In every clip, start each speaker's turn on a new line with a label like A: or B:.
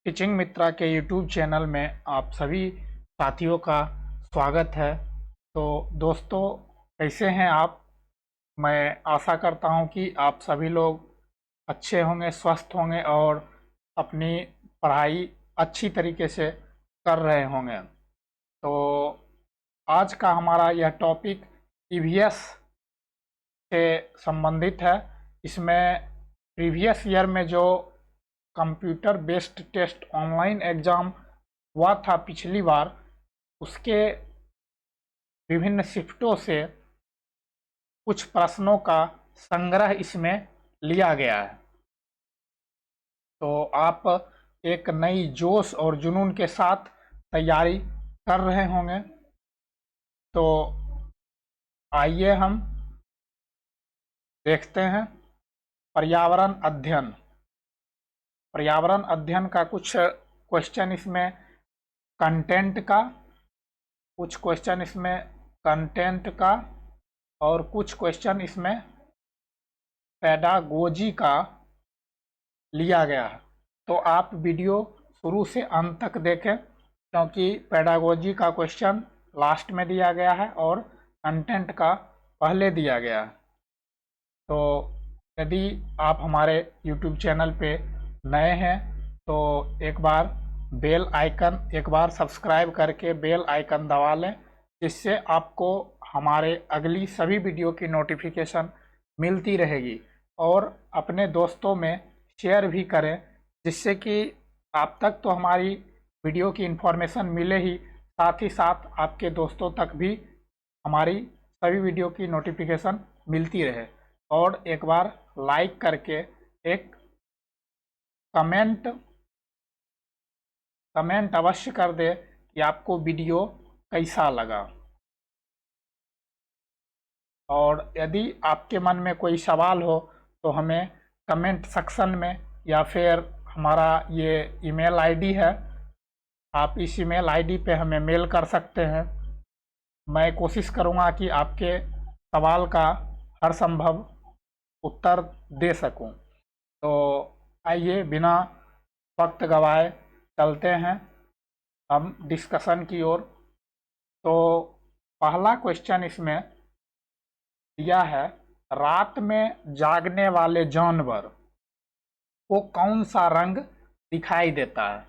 A: Teaching मित्रा के YouTube channel में आप सभी साथियों का स्वागत है। तो दोस्तों, कैसे हैं आप? मैं आशा करता हूं कि आप सभी लोग अच्छे होंगे, स्वस्थ होंगे और अपनी पढ़ाई अच्छी तरीके से कर रहे होंगे। तो आज का हमारा यह टॉपिक ईवीएस से संबंधित है। इसमें प्रीवियस ईयर में जो computer based test online exam हुआ था पिछली बार, उसके विभिन्न शिफ्टों से कुछ प्रश्नों का संग्रह इसमें लिया गया है। तो आप एक नई जोश और जुनून के साथ तैयारी कर रहे होंगे। तो आइए हम देखते हैं पर्यावरण अध्ययन। पर्यावरण अध्ययन का कुछ क्वेश्चन इसमें कंटेंट का, कुछ क्वेश्चन इसमें कंटेंट का और कुछ क्वेश्चन इसमें पेडागोजी का लिया गया है। तो आप वीडियो शुरू से अंत तक देखें, क्योंकि पेडागोजी का क्वेश्चन लास्ट में दिया गया है और कंटेंट का पहले दिया गया है। तो यदि आप हमारे YouTube चैनल पे नए हैं तो एक बार बेल आइकन, एक बार सब्सक्राइब करके बेल आइकन दबा लें, जिससे आपको हमारे अगली सभी वीडियो की नोटिफिकेशन मिलती रहेगी। और अपने दोस्तों में शेयर भी करें, जिससे कि आप तक तो हमारी वीडियो की इन्फॉर्मेशन मिले ही, साथ ही साथ आपके दोस्तों तक भी हमारी सभी वीडियो की नोटिफिकेशन मिलती रहे। और एक बार लाइक करके एक कमेंट अवश्य कर दे कि आपको वीडियो कैसा लगा। और यदि आपके मन में कोई सवाल हो तो हमें कमेंट सेक्शन में, या फिर हमारा ये ईमेल आईडी है, आप इस ईमेल आईडी पे हमें मेल कर सकते हैं। मैं कोशिश करूँगा कि आपके सवाल का हर संभव उत्तर दे सकूं। तो आइए बिना वक्त गवाए चलते हैं हम डिस्कशन की ओर। तो पहला क्वेश्चन इसमें दिया है, रात में जागने वाले जानवर को कौन सा रंग दिखाई देता है?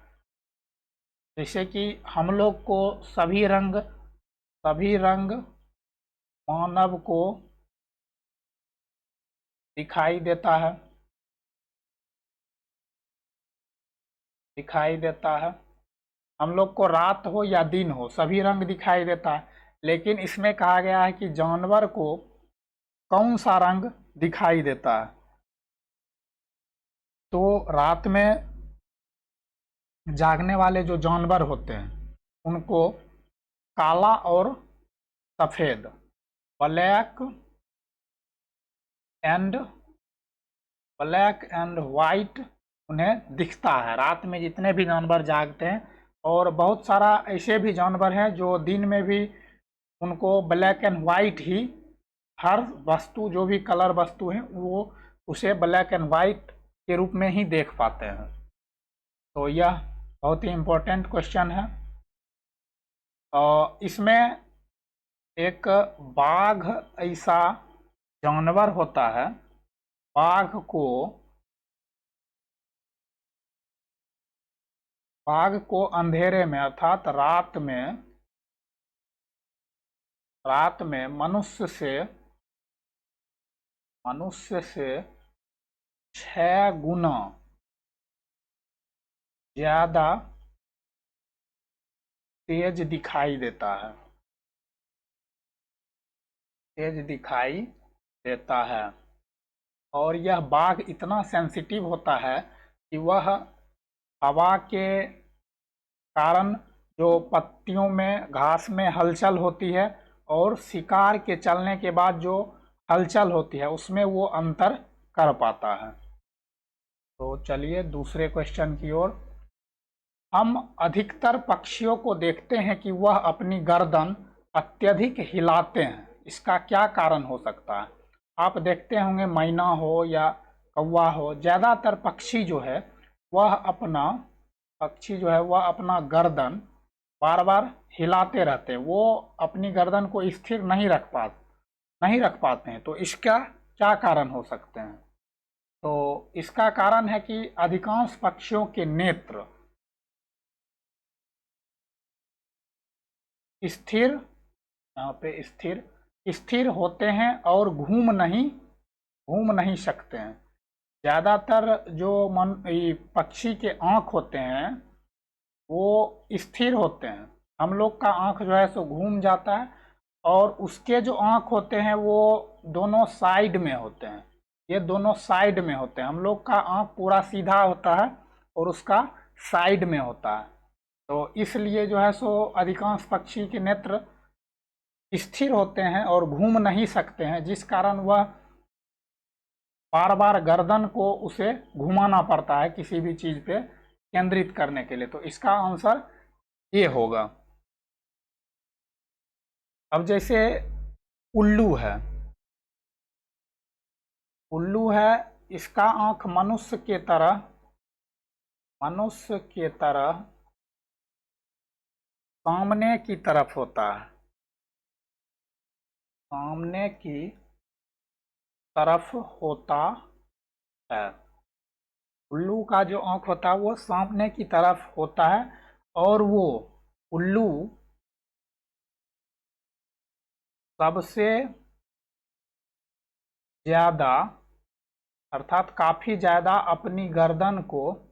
A: जैसे कि हम लोग को सभी रंग मानव को दिखाई देता है, हम लोग को रात हो या दिन हो सभी रंग दिखाई देता है। लेकिन इसमें कहा गया है कि जानवर को कौन सा रंग दिखाई देता है। तो रात में जागने वाले जो जानवर होते हैं उनको काला और सफ़ेद, ब्लैक एंड वाइट उन्हें दिखता है। रात में जितने भी जानवर जागते हैं, और बहुत सारा ऐसे भी जानवर हैं जो दिन में भी उनको ब्लैक एंड वाइट ही, हर वस्तु जो भी कलर वस्तु है वो उसे ब्लैक एंड वाइट के रूप में ही देख पाते हैं। तो यह बहुत ही इम्पोर्टेंट क्वेश्चन है। और इसमें एक बाघ ऐसा जानवर होता है, बाघ को अंधेरे में अर्थात रात में मनुष्य से 6 गुना ज्यादा तेज दिखाई देता है। और यह बाघ इतना सेंसिटिव होता है कि वह हवा के कारण जो पत्तियों में, घास में हलचल होती है और शिकार के चलने के बाद जो हलचल होती है उसमें वो अंतर कर पाता है। तो चलिए दूसरे क्वेश्चन की ओर। हम अधिकतर पक्षियों को देखते हैं कि वह अपनी गर्दन अत्यधिक हिलाते हैं। इसका क्या कारण हो सकता है? आप देखते होंगे मैना हो या कौवा हो, ज़्यादातर पक्षी जो है वह अपना पक्षी जो है वह अपना गर्दन बार बार हिलाते रहते हैं, वो अपनी गर्दन को स्थिर नहीं रख पाते हैं। तो इसका क्या कारण हो सकते हैं? तो इसका कारण है कि अधिकांश पक्षियों के नेत्र स्थिर, यहाँ पे स्थिर होते हैं और घूम नहीं सकते हैं। ज़्यादातर जो पक्षी के आँख होते हैं वो स्थिर होते हैं। हम लोग का आँख जो है सो घूम जाता है, और उसके जो आँख होते हैं वो दोनों साइड में होते हैं। ये दोनों साइड में होते हैं। हम लोग का आँख पूरा सीधा होता है और उसका साइड में होता है। तो इसलिए जो है सो अधिकांश पक्षी के नेत्र स्थिर होते हैं और घूम नहीं सकते हैं, जिस कारण वह बार बार गर्दन को उसे घुमाना पड़ता है किसी भी चीज पे केंद्रित करने के लिए। तो इसका आंसर ये होगा। अब जैसे उल्लू है, इसका आंख मनुष्य के तरह सामने की तरफ होता है, सामने की तरफ होता है। उल्लू का जो आंख होता है वो सामने की तरफ होता है, और वो उल्लू सबसे ज्यादा, अर्थात काफी ज्यादा अपनी गर्दन को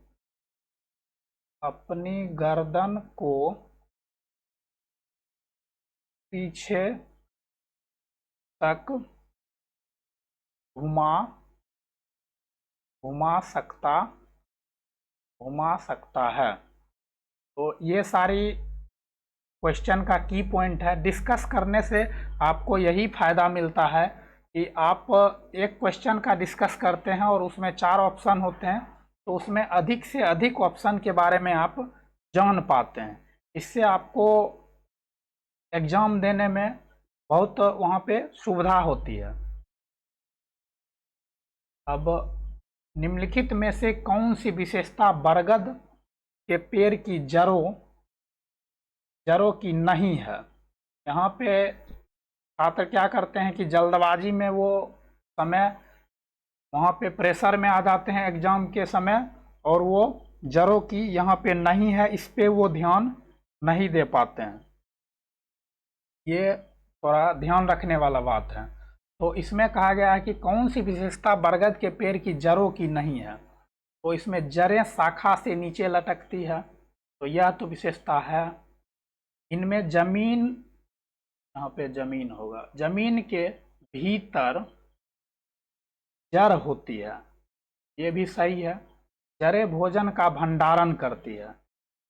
A: पीछे तक घुमा सकता है। तो ये सारी क्वेश्चन का की पॉइंट है। डिस्कस करने से आपको यही फायदा मिलता है कि आप एक क्वेश्चन का डिस्कस करते हैं और उसमें 4 ऑप्शन होते हैं, तो उसमें अधिक से अधिक ऑप्शन के बारे में आप जान पाते हैं। इससे आपको एग्जाम देने में बहुत वहाँ पे सुविधा होती है। अब निम्नलिखित में से कौन सी विशेषता बरगद के पेड़ की जड़ों की नहीं है? यहाँ पे छात्र क्या करते हैं कि जल्दबाजी में वो समय वहाँ पे प्रेशर में आ जाते हैं एग्जाम के समय, और वो जड़ों की यहाँ पे नहीं है, इस पे वो ध्यान नहीं दे पाते हैं। ये थोड़ा ध्यान रखने वाला बात है। तो इसमें कहा गया है कि कौन सी विशेषता बरगद के पेड़ की जड़ों की नहीं है? तो इसमें जड़ें शाखा से नीचे लटकती है, तो यह तो विशेषता है। इनमें जमीन, यहाँ पे जमीन होगा, जमीन के भीतर जड़ होती है, ये भी सही है। जड़ें भोजन का भंडारण करती है,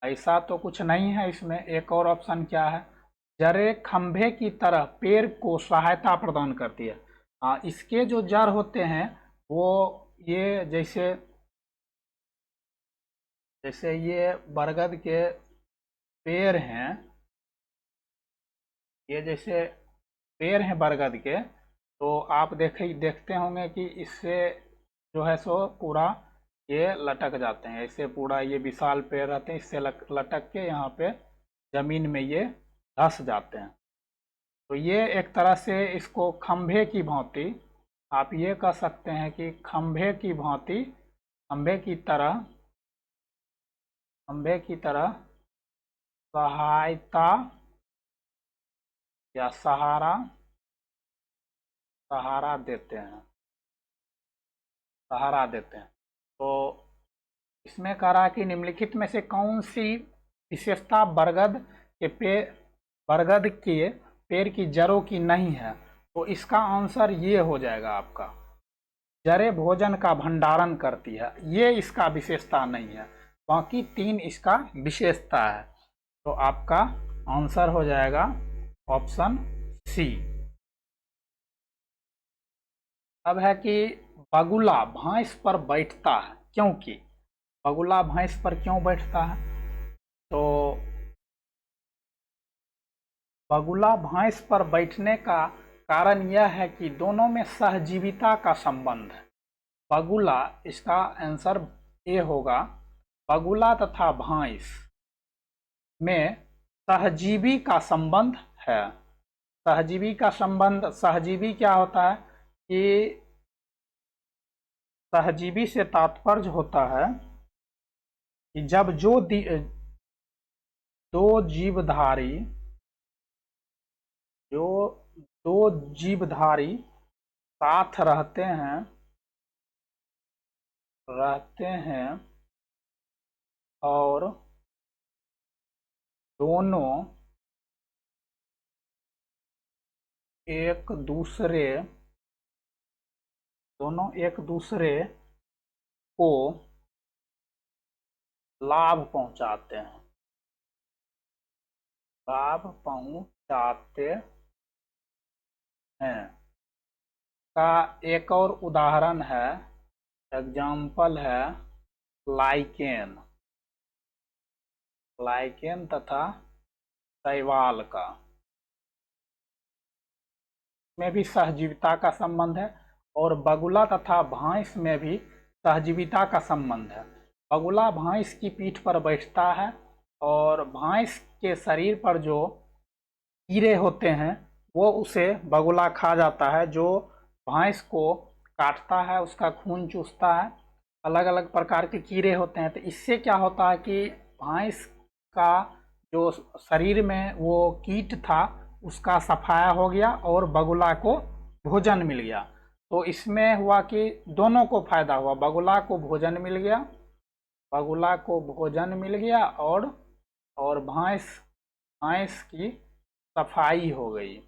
A: ऐसा तो कुछ नहीं है इसमें। एक और ऑप्शन क्या है? जड़ें खंभे की तरह पेड़ को सहायता प्रदान करती है। हाँ, इसके जो जड़ होते हैं वो ये जैसे ये बरगद के पेड़ हैं, ये जैसे पेड़ हैं बरगद के, तो आप देखते होंगे कि इससे जो है सो पूरा ये लटक जाते हैं, इससे पूरा ये विशाल पेड़ रहते हैं, इससे लटक के यहाँ पे जमीन में ये धंस जाते हैं। तो ये एक तरह से इसको खंभे की भांति आप ये कह सकते हैं कि खंभे की तरह सहायता या सहारा देते हैं, सहारा देते हैं। तो इसमें कह रहा है कि निम्नलिखित में से कौन सी विशेषता बरगद के पेड़ की जड़ों की नहीं है? तो इसका आंसर ये हो जाएगा आपका, जड़ें भोजन का भंडारण करती है, ये इसका विशेषता नहीं है, बाकी 3 इसका विशेषता है। तो आपका आंसर हो जाएगा ऑप्शन सी। अब है कि बगुला भैंस पर बैठता है क्योंकि, बगुला भैंस पर क्यों बैठता है? तो बगुला भैंस पर बैठने का कारण यह है कि दोनों में सहजीविता का संबंध है। बगुला, इसका आंसर ए होगा, बगुला तथा भैंस में सहजीवी का संबंध है। सहजीवी का संबंध, सहजीवी क्या होता है कि सहजीवी से तात्पर्य होता है कि जब दो जीवधारी जो दो जीवधारी साथ रहते हैं और दोनों एक दूसरे को लाभ पहुंचाते हैं का एक और उदाहरण है, एग्जाम्पल है लाइकेन तथा शैवाल का, में भी सहजीविता का संबंध है। और बगुला तथा भैंस में भी सहजीविता का संबंध है। बगुला भैंस की पीठ पर बैठता है और भैंस के शरीर पर जो कीड़े होते हैं वो उसे बगुला खा जाता है। जो भैंस को काटता है, उसका खून चूसता है, अलग अलग प्रकार के कीड़े होते हैं। तो इससे क्या होता है कि भैंस का जो शरीर में वो कीट था उसका सफाया हो गया और बगुला को भोजन मिल गया। तो इसमें हुआ कि दोनों को फायदा हुआ, बगुला को भोजन मिल गया और भैंस की सफाई हो गई।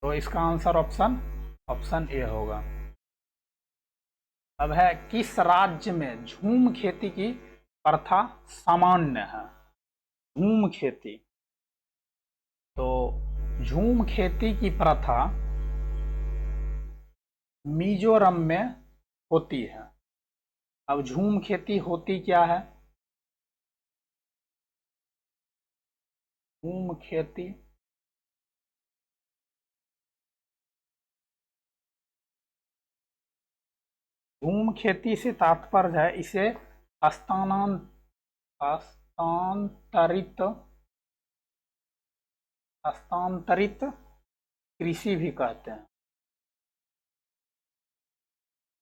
A: तो इसका आंसर ऑप्शन ए होगा। अब है, किस राज्य में झूम खेती की प्रथा सामान्य है? झूम खेती, तो झूम खेती की प्रथा मिजोरम में होती है। अब झूम खेती होती क्या है? झूम खेती से तात्पर्य है इसे हस्तांतरित कृषि भी कहते हैं।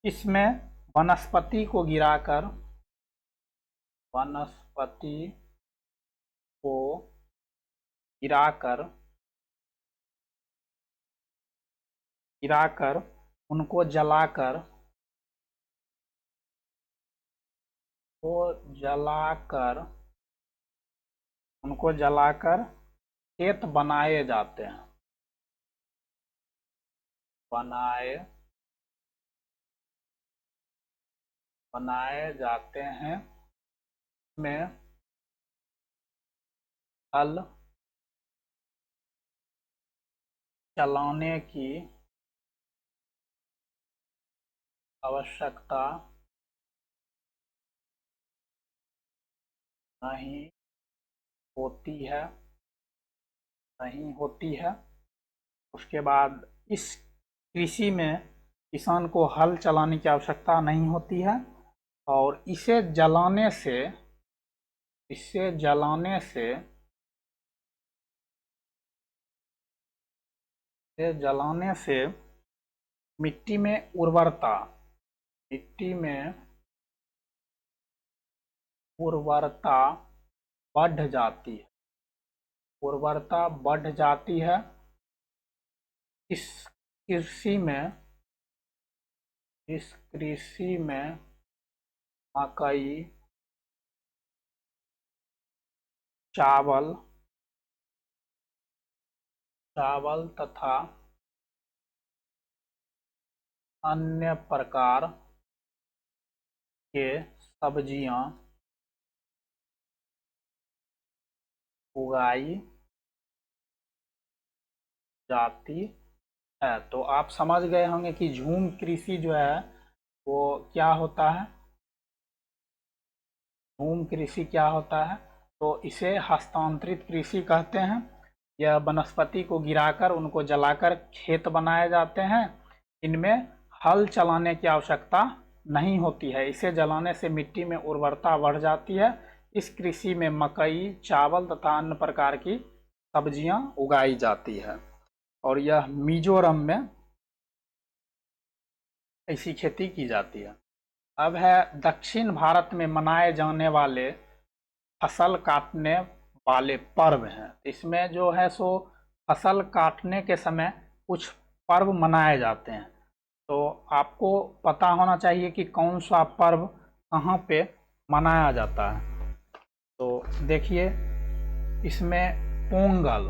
A: इसमें वनस्पति को गिराकर उनको जलाकर खेत बनाए जाते हैं। में हल चलाने की आवश्यकता नहीं होती है। उसके बाद इस कृषि में किसान को हल चलाने की आवश्यकता नहीं होती है और इसे जलाने से मिट्टी में उर्वरता बढ़ जाती है। इस कृषि में मकई, चावल तथा अन्य प्रकार के सब्जियां उगाई जाती है। तो आप समझ गए होंगे कि झूम कृषि जो है वो क्या होता है। झूम कृषि क्या होता है? तो इसे हस्तांतरित कृषि कहते हैं। यह वनस्पति को गिराकर उनको जलाकर खेत बनाए जाते हैं। इनमें हल चलाने की आवश्यकता नहीं होती है। इसे जलाने से मिट्टी में उर्वरता बढ़ जाती है। इस कृषि में मकई, चावल तथा अन्य प्रकार की सब्जियां उगाई जाती है और यह मिजोरम में ऐसी खेती की जाती है। अब है दक्षिण भारत में मनाए जाने वाले फसल काटने वाले पर्व हैं। इसमें जो है सो फसल काटने के समय कुछ पर्व मनाए जाते हैं, तो आपको पता होना चाहिए कि कौन सा पर्व कहाँ पे मनाया जाता है। तो देखिए, इसमें पोंगल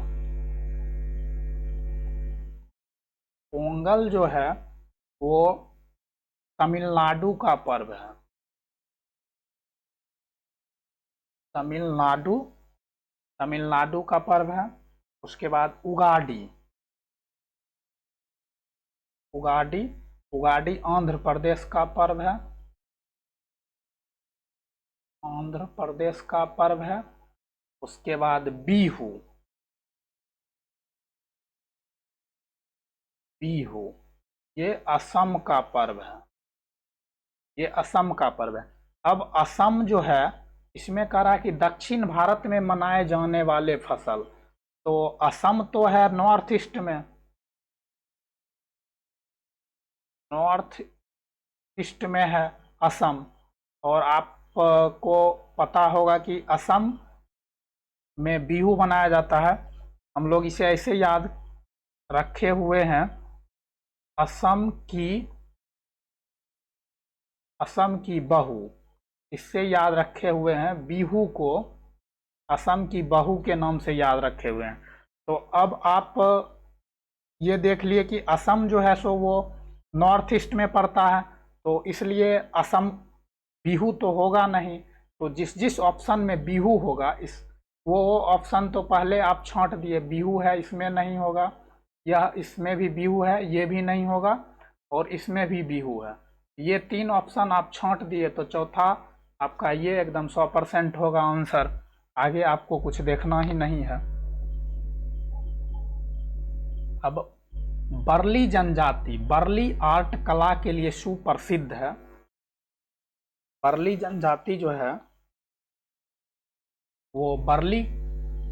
A: पोंगल जो है वो तमिलनाडु का पर्व है। तमिलनाडु का पर्व है। उसके बाद उगाड़ी उगाड़ी उगाड़ी आंध्र प्रदेश का पर्व है। आंध्र प्रदेश का पर्व है। उसके बाद बिहू बिहू ये असम का पर्व है। ये असम का पर्व है। अब असम जो है, इसमें कह रहा है कि दक्षिण भारत में मनाए जाने वाले फसल, तो असम तो है नॉर्थ ईस्ट में, नॉर्थ ईस्ट में है असम। और आपको पता होगा कि असम में बिहू मनाया जाता है। हम लोग इसे ऐसे याद रखे हुए हैं, असम की बहू, इससे याद रखे हुए हैं बिहू को, असम की बहू के नाम से याद रखे हुए हैं। तो अब आप ये देख लिए कि असम जो है सो वो नॉर्थ ईस्ट में पड़ता है, तो इसलिए असम बिहू तो होगा नहीं। तो जिस जिस ऑप्शन में बिहू होगा, इस वो ऑप्शन तो पहले आप छांट दिए, बिहू है इसमें नहीं होगा, यह इसमें भी बिहू है ये भी नहीं होगा, और इसमें भी बिहू है। ये तीन ऑप्शन आप छांट दिए, तो चौथा आपका ये एकदम 100% होगा आंसर। आगे आपको कुछ देखना ही नहीं है। अब बर्ली जनजाति, बर्ली आर्ट कला के लिए सुप्रसिद्ध है। बर्ली जनजाति जो है वो बर्ली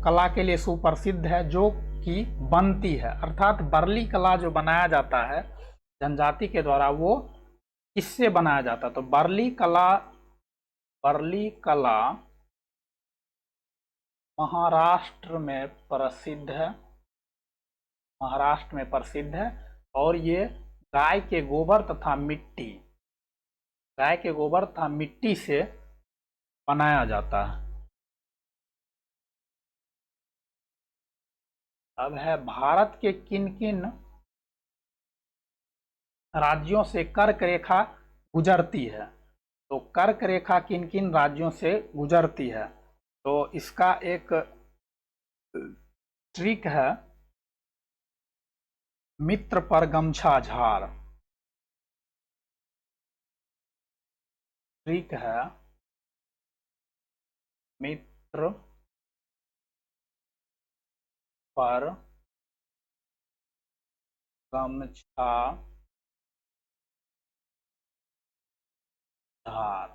A: कला के लिए सुप्रसिद्ध है, जो कि बनती है, अर्थात बर्ली कला जो बनाया जाता है जनजाति के द्वारा, वो किससे बनाया जाता है? तो बर्ली कला महाराष्ट्र में प्रसिद्ध है, महाराष्ट्र में प्रसिद्ध है। और ये गाय के गोबर तथा मिट्टी से बनाया जाता है। अब है भारत के किन किन राज्यों से कर्क रेखा गुजरती है? तो कर्क रेखा किन किन राज्यों से गुजरती है? तो इसका एक ट्रिक है, मित्र पर गमछा झार। ट्रिक है मित्र पर गमछा झार।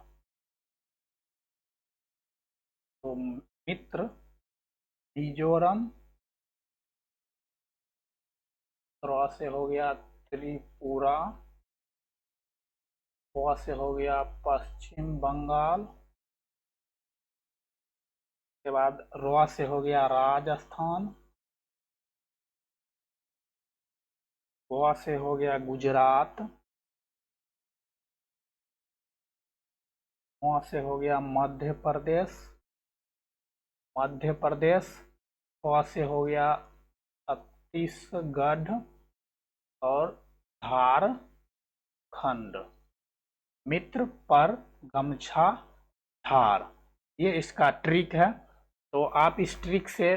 A: तो मित्र मिजोरम, त्रा से हो गया त्रिपुरा, प से हो गया पश्चिम बंगाल, के बाद र से हो गया राजस्थान, व से हो गया गुजरात, म से हो गया मध्य प्रदेश, प से हो गया छत्तीसगढ़ और झारखंड। मित्र पर गमछा झार, ये इसका ट्रिक है। तो आप इस ट्रिक से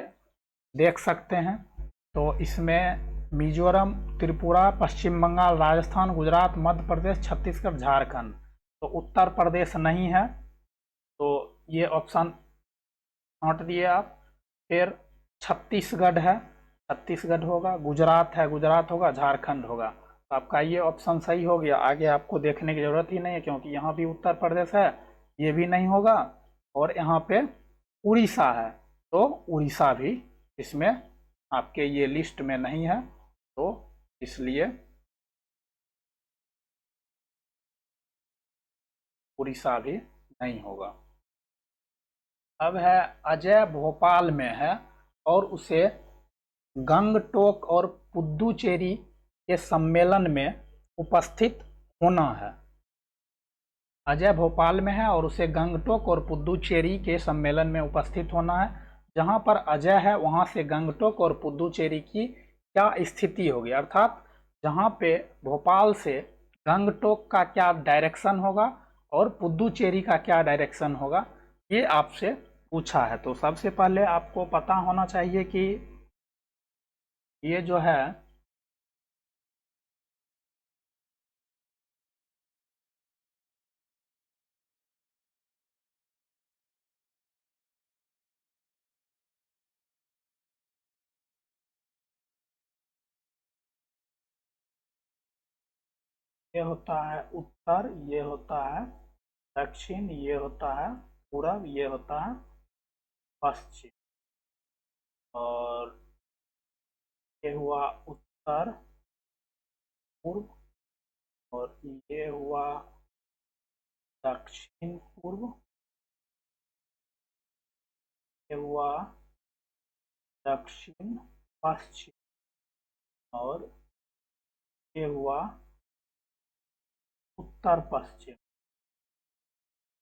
A: देख सकते हैं। तो इसमें मिजोरम, त्रिपुरा, पश्चिम बंगाल, राजस्थान, गुजरात, मध्य प्रदेश, छत्तीसगढ़, झारखंड। तो उत्तर प्रदेश नहीं है, तो ये ऑप्शन छांट दिए आप। फिर छत्तीसगढ़ है, छत्तीसगढ़ होगा, गुजरात है, गुजरात होगा, झारखंड होगा। तो आपका ये ऑप्शन सही हो गया। आगे आपको देखने की ज़रूरत ही नहीं है, क्योंकि यहाँ भी उत्तर प्रदेश है, ये भी नहीं होगा, और यहाँ पे उड़ीसा है, तो उड़ीसा भी इसमें आपके ये लिस्ट में नहीं है, तो इसलिए उड़ीसा भी नहीं होगा। अब है अजय भोपाल में है और उसे गंगटोक और पुद्दुचेरी के सम्मेलन में उपस्थित होना है। अजय भोपाल में है और उसे गंगटोक और पुद्दुचेरी के सम्मेलन में उपस्थित होना है। जहां पर अजय है वहां से गंगटोक और पुद्दुचेरी की क्या स्थिति होगी, अर्थात जहां पे भोपाल से गंगटोक का क्या डायरेक्शन होगा और पुद्दुचेरी का क्या डायरेक्शन होगा, ये आपसे पूछा है। तो सबसे पहले आपको पता होना चाहिए कि ये जो है ये होता है उत्तर, ये होता है दक्षिण, ये होता है पूरब, ये होता है पश्चिम, और ये हुआ उत्तर पूर्व, और ये हुआ दक्षिण पूर्व, ये हुआ दक्षिण पश्चिम, और ये हुआ उत्तर पश्चिम।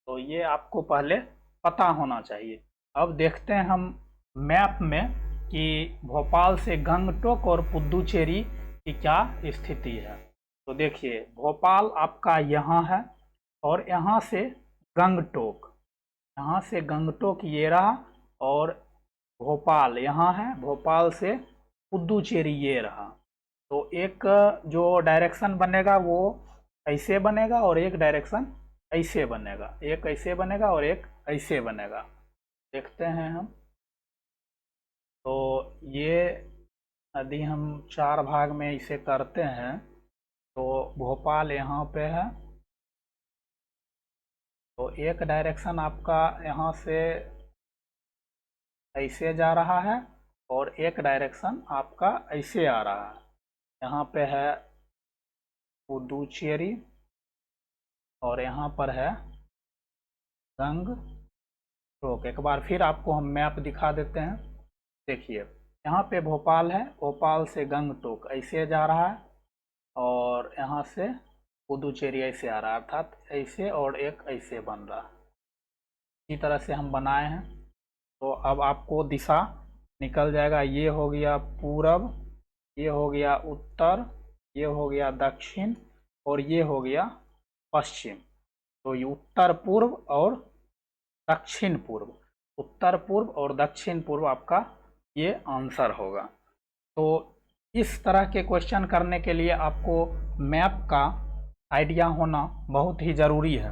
A: तो ये आपको पहले पता होना चाहिए। अब देखते हैं हम मैप में कि भोपाल से गंगटोक और पुद्दुचेरी की क्या स्थिति है। तो देखिए भोपाल आपका यहाँ है और यहाँ से गंगटोक, यहाँ से गंगटोक ये रहा, और भोपाल यहाँ है, भोपाल से पुद्दुचेरी ये रहा। तो एक जो डायरेक्शन बनेगा वो ऐसे बनेगा और एक डायरेक्शन ऐसे बनेगा, एक ऐसे बनेगा और एक ऐसे बनेगा। देखते हैं हम। तो ये यदि हम 4 भाग में इसे करते हैं तो भोपाल यहाँ पे है, तो एक डायरेक्शन आपका यहाँ से ऐसे जा रहा है और एक डायरेक्शन आपका ऐसे आ रहा है। यहाँ पे है पुद्दुचेरी और यहाँ पर है गंगटोक। एक बार फिर आपको हम मैप दिखा देते हैं। देखिए यहाँ पे भोपाल है, भोपाल से गंगटोक ऐसे जा रहा है और यहाँ से पुद्दुचेरी ऐसे आ रहा है, अर्थात ऐसे और एक ऐसे बन रहा है। इसी तरह से हम बनाए हैं। तो अब आपको दिशा निकल जाएगा। ये हो गया पूरब, ये हो गया उत्तर, ये हो गया दक्षिण और ये हो गया पश्चिम। तो ये उत्तर पूर्व और दक्षिण पूर्व, उत्तर पूर्व और दक्षिण पूर्व आपका ये आंसर होगा। तो इस तरह के क्वेश्चन करने के लिए आपको मैप का आइडिया होना बहुत ही ज़रूरी है,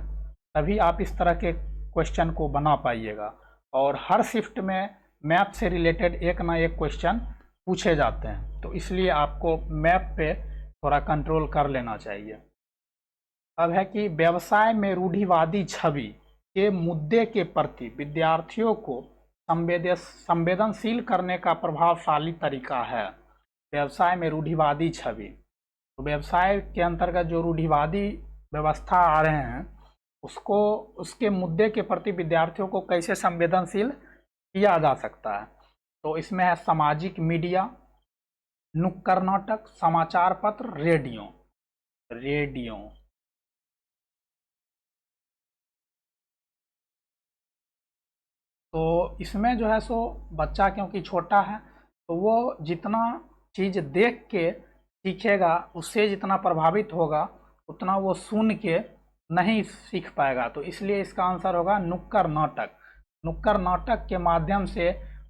A: तभी आप इस तरह के क्वेश्चन को बना पाइएगा। और हर शिफ्ट में मैप से रिलेटेड एक ना एक क्वेश्चन पूछे जाते हैं, तो इसलिए आपको मैप पे थोड़ा कंट्रोल कर लेना चाहिए। अब है कि व्यवसाय में रूढ़िवादी छवि के मुद्दे के प्रति विद्यार्थियों को संवेदनशील करने का प्रभावशाली तरीका है। व्यवसाय में रूढ़िवादी छवि, तो व्यवसाय के अंतर्गत जो रूढ़िवादी व्यवस्था आ रहे हैं उसको, उसके मुद्दे के प्रति विद्यार्थियों को कैसे संवेदनशील किया जा सकता है। तो इसमें है सामाजिक मीडिया, नुक्कड़ नाटक, समाचार पत्र, रेडियो। तो इसमें जो है सो बच्चा क्योंकि छोटा है तो वो जितना चीज़ देख के सीखेगा, उससे जितना प्रभावित होगा उतना वो सुन के नहीं सीख पाएगा। तो इसलिए इसका आंसर होगा नुक्कड़ नाटक। नुक्कड़ नाटक के माध्यम से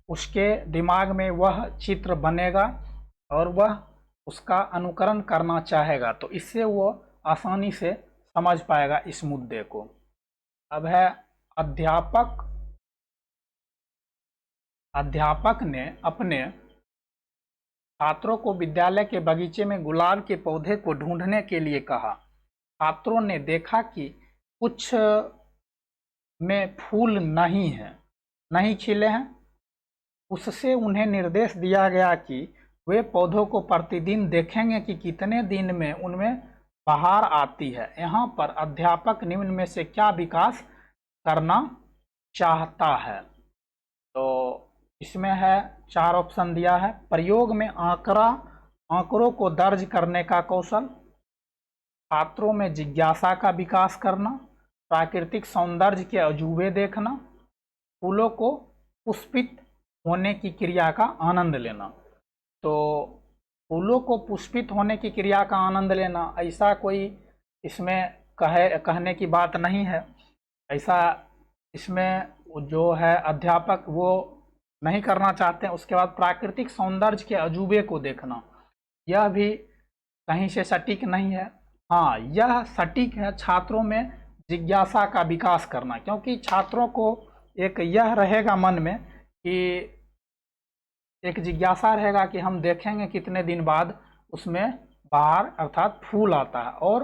A: उसके दिमाग में वह चित्र बनेगा और वह उसका अनुकरण करना चाहेगा, तो इससे वो आसानी से समझ पाएगा इस मुद्दे को। अब है अध्यापक ने अपने छात्रों को विद्यालय के बगीचे में गुलाब के पौधे को ढूंढने के लिए कहा। छात्रों ने देखा कि कुछ में फूल नहीं खिले हैं। उससे उन्हें निर्देश दिया गया कि वे पौधों को प्रतिदिन देखेंगे कि कितने दिन में उनमें बहार आती है। यहाँ पर अध्यापक निम्न में से क्या विकास करना चाहता है? तो इसमें है 4 ऑप्शन दिया है। प्रयोग में आंकड़ों को दर्ज करने का कौशल, छात्रों में जिज्ञासा का विकास करना, प्राकृतिक सौंदर्य के अजूबे देखना, फूलों को पुष्पित होने की क्रिया का आनंद लेना। तो फूलों को पुष्पित होने की क्रिया का आनंद लेना, ऐसा कोई इसमें कहने की बात नहीं है। ऐसा इसमें जो है अध्यापक वो नहीं करना चाहते हैं। उसके बाद प्राकृतिक सौंदर्य के अजूबे को देखना, यह भी कहीं से सटीक नहीं है। हाँ, यह सटीक है, छात्रों में जिज्ञासा का विकास करना, क्योंकि छात्रों को एक यह रहेगा मन में कि एक जिज्ञासा रहेगा कि हम देखेंगे कितने दिन बाद उसमें बहार अर्थात फूल आता है। और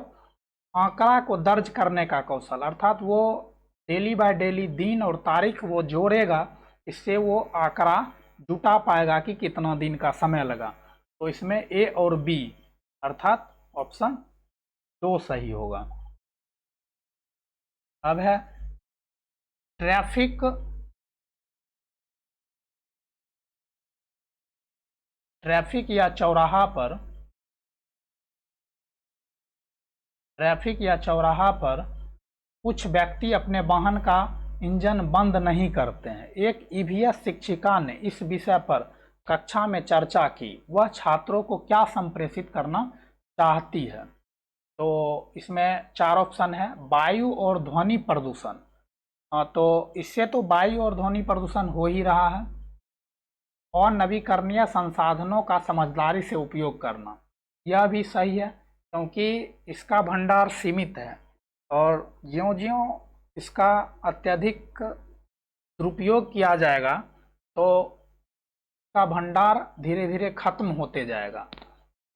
A: आंकड़ा को दर्ज करने का कौशल, अर्थात वो डेली बाय डेली दिन और तारीख वो जोड़ेगा, इससे वो आंकड़ा जुटा पाएगा कि कितना दिन का समय लगा। तो इसमें ए और बी अर्थात ऑप्शन 2 सही होगा। अब है ट्रैफिक या चौराहा पर कुछ व्यक्ति अपने वाहन का इंजन बंद नहीं करते हैं। एक ईवीएस शिक्षिका ने इस विषय पर कक्षा में चर्चा की। वह छात्रों को क्या संप्रेषित करना चाहती है? तो इसमें 4 ऑप्शन है। वायु और ध्वनि प्रदूषण, तो इससे तो वायु और ध्वनि प्रदूषण हो ही रहा है। और नवीकरणीय संसाधनों का समझदारी से उपयोग करना, यह भी सही है, क्योंकि इसका भंडार सीमित है और ज्यों-ज्यों इसका अत्यधिक दुरुपयोग किया जाएगा तो इसका भंडार धीरे धीरे खत्म होते जाएगा।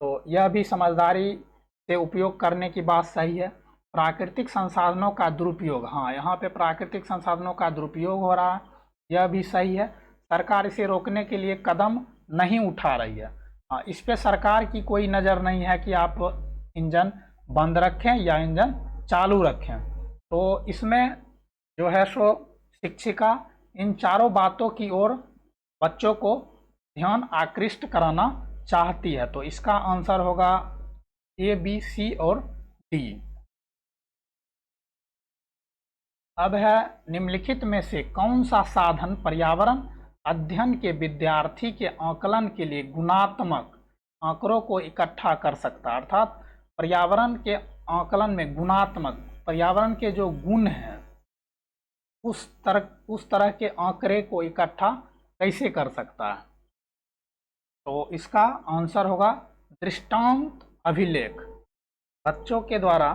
A: तो यह भी समझदारी से उपयोग करने की बात सही है। प्राकृतिक संसाधनों का दुरुपयोग, हाँ यहाँ पे प्राकृतिक संसाधनों का दुरुपयोग हो रहा है, यह भी सही है। सरकार इसे रोकने के लिए कदम नहीं उठा रही है। हाँ, इस पे सरकार की कोई नज़र नहीं है कि आप इंजन बंद रखें या इंजन चालू रखें। तो इसमें जो है सो शिक्षिका इन चारों बातों की ओर बच्चों को ध्यान आकृष्ट कराना चाहती है। तो इसका आंसर होगा ए, बी, सी और डी। अब है निम्नलिखित में से कौन सा साधन पर्यावरण अध्ययन के विद्यार्थी के आकलन के लिए गुणात्मक आंकड़ों को इकट्ठा कर सकता है? अर्थात पर्यावरण के आकलन में गुणात्मक, पर्यावरण के जो गुण हैं उस तरह के आंकड़े को इकट्ठा कैसे कर सकता है? तो इसका आंसर होगा दृष्टांत अभिलेख। बच्चों के द्वारा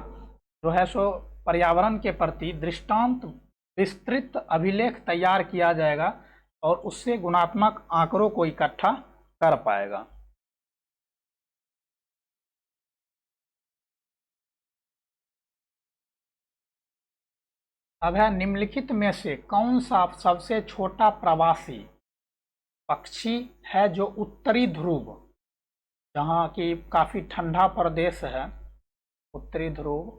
A: जो है सो पर्यावरण के प्रति दृष्टांत विस्तृत अभिलेख तैयार किया जाएगा और उससे गुणात्मक आंकड़ों को इकट्ठा कर पाएगा। अब है निम्नलिखित में से कौन सा सबसे छोटा प्रवासी पक्षी है जो उत्तरी ध्रुव, जहाँ की काफ़ी ठंडा प्रदेश है, उत्तरी ध्रुव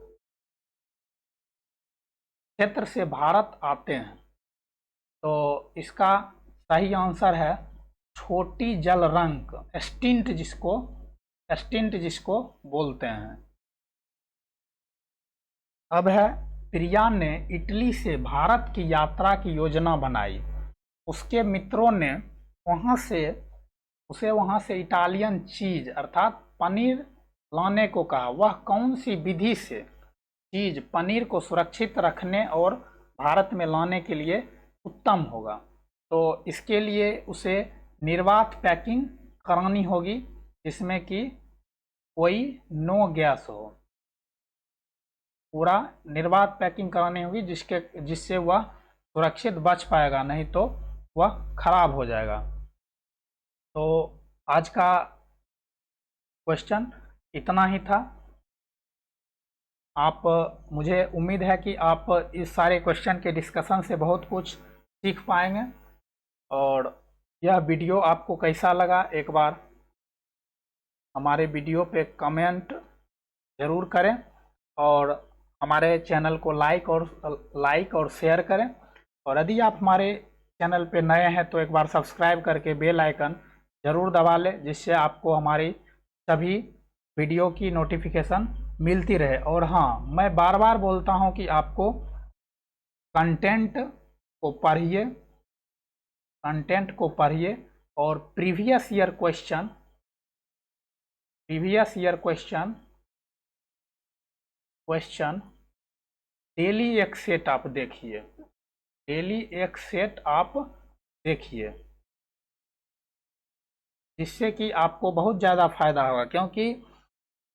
A: क्षेत्र से भारत आते हैं? तो इसका सही आंसर है छोटी जल रंक, स्टिंट जिसको बोलते हैं। अब है प्रिया ने इटली से भारत की यात्रा की योजना बनाई। उसके मित्रों ने उसे वहाँ से इटालियन चीज अर्थात पनीर लाने को कहा। वह कौन सी विधि से पनीर को सुरक्षित रखने और भारत में लाने के लिए उत्तम होगा? तो इसके लिए उसे निर्वात पैकिंग करानी होगी, जिसमें कि कोई नो गैस हो। पूरा निर्वात पैकिंग करानी होगी जिससे वह सुरक्षित बच पाएगा, नहीं तो वह खराब हो जाएगा। तो आज का क्वेश्चन इतना ही था। आप मुझे उम्मीद है कि आप इस सारे क्वेश्चन के डिस्कशन से बहुत कुछ सीख पाएंगे। और यह वीडियो आपको कैसा लगा, एक बार हमारे वीडियो पे कमेंट ज़रूर करें और हमारे चैनल को लाइक और शेयर करें। और यदि आप हमारे चैनल पे नए हैं तो एक बार सब्सक्राइब करके बेल आइकन ज़रूर दबा लें, जिससे आपको हमारी सभी वीडियो की नोटिफिकेशन मिलती रहे। और हाँ, मैं बार बार बोलता हूँ कि आपको कंटेंट को पढ़िए और प्रीवियस ईयर क्वेश्चन डेली एक सेट आप देखिए, जिससे कि आपको बहुत ज़्यादा फायदा होगा। क्योंकि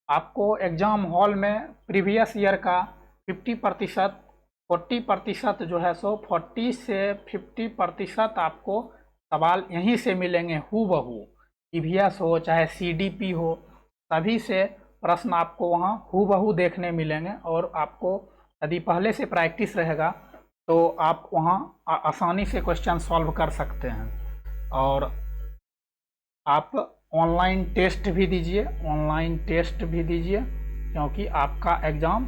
A: आपको एग्ज़ाम हॉल में प्रीवियस ईयर का 40% जो है सो 40 से 50% आपको सवाल यहीं से मिलेंगे हूबहू। ईवीएस हो चाहे सीडीपी हो, सभी से प्रश्न आपको वहाँ हूबहू देखने मिलेंगे। और आपको यदि पहले से प्रैक्टिस रहेगा तो आप वहाँ आसानी से क्वेश्चन सॉल्व कर सकते हैं। और आप ऑनलाइन टेस्ट भी दीजिए, क्योंकि आपका एग्ज़ाम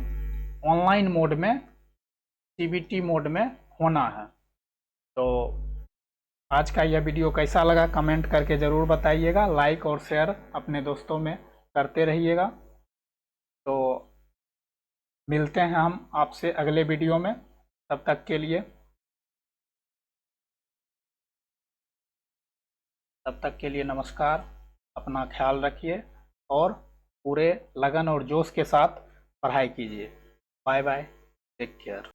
A: ऑनलाइन मोड में, सीबीटी मोड में होना है। तो आज का यह वीडियो कैसा लगा कमेंट करके ज़रूर बताइएगा। लाइक और शेयर अपने दोस्तों में करते रहिएगा। तो मिलते हैं हम आपसे अगले वीडियो में। तब तक के लिए नमस्कार। अपना ख्याल रखिए और पूरे लगन और जोश के साथ पढ़ाई कीजिए। Bye bye, take care.